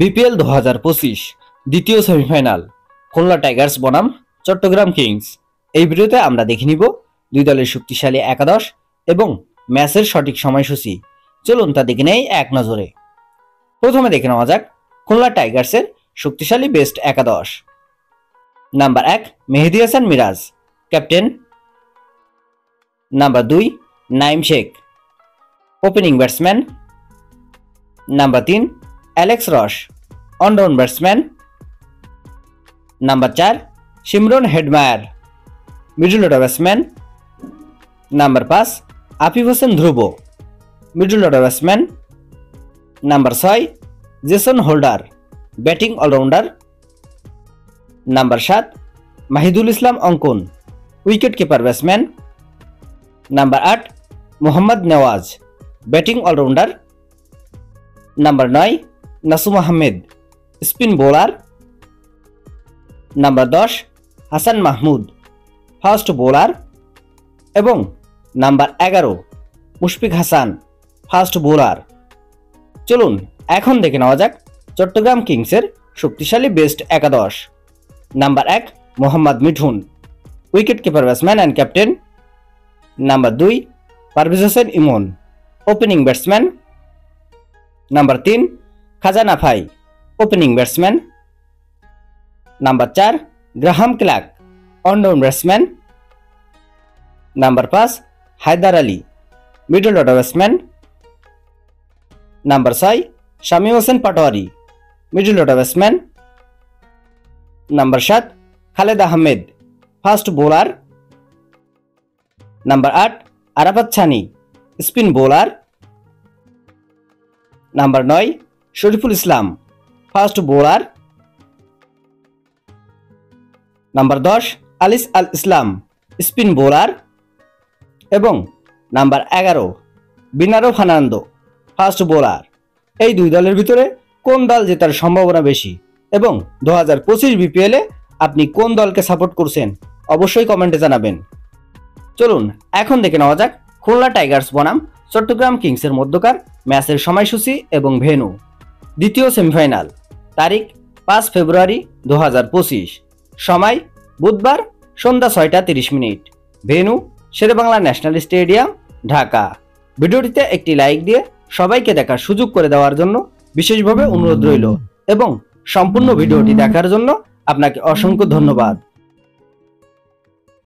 BPL 2025 দ্বিতীয় semifinal Khulna Tigers বনাম Chittagong Kings. এই ভিডিওতে আমরা দেখে নিব দুই দলের শক্তিশালী একাদশ এবং ম্যাচের সঠিক সময়সূচি। চলুন তা দেখে নেই এক নজরে। প্রথমে দেখে নেওয়া যাক খুলনা টাইগার্সের শক্তিশালী বেস্ট একাদশ। Number 1 Mehedi Hasan Miraz, captain. Number 2 Naim Sheikh, opening batsman. Number 3 Alex Ross, one down batsman. Number 4 Shimron Hetmyer, middle order batsman. Number 5 Afif Hossain Dhruba, middle order batsman. Number 6 Jason Holder, batting allrounder. Number 7 Mahidul Islam Ankon, wicket keeper batsman. Number 8 Mohammad Nawaz, batting allrounder. Number 9 Nasum Ahmed, spin bowler. Number 10 Hasan Mahmud, fast bowler. এবং number 11 Mushfiq Hasan, fast bowler. চলুন এখন দেখে নেওয়া যাক চট্টগ্রাম কিংসের শক্তিশালী best একাদশ। Number 1 Mohammad Mithun, wicket keeper batsman and captain. Number 2 Parvez Hossain Emon, opening batsman. Number 3 খাজানা ফাই, opening batsman. Number 4 Graham Clark, one down batsman. Number 5 Haider Ali, middle order batsman. Number 6 Shamim Hossain Patwari, middle order batsman. Number 7 Khaled Ahmed, fast bowler. Number 8 Arafat Sunny, spin bowler. Number 9 Shoriful Islam, fast bowler. Number 10 Aliss Al ইসলাম, spin bowler. এবং number 11 Binura Fernando, fast bowler. এই দুই দলের ভিতরে কোন দল জেতার সম্ভাবনা বেশি এবং 2025 বিপিএলে আপনি কোন দলকে সাপোর্ট করছেন অবশ্যই কমেন্টে জানাবেন। চলুন এখন দেখে নেওয়া যাক খুলনা টাইগার্স বনাম চট্টগ্রাম কিংসের মধ্যকার ম্যাচের সময়সূচি এবং ভেন্যু। দ্বিতীয় সেমিফাইনাল, তারিখ 5 ফেব্রুয়ারি 2025, সময় বুধবার সন্ধ্যা 6টা 30 minute, venue Sher-e-Bangla national stadium, Dhaka. ভিডিওটিতে একটি লাইক দিয়ে সবাইকে দেখার সুযোগ করে দেওয়ার জন্য বিশেষভাবে অনুরোধ রইল এবং সম্পূর্ণ ভিডিওটি দেখার জন্য আপনাকে অসংখ্য ধন্যবাদ।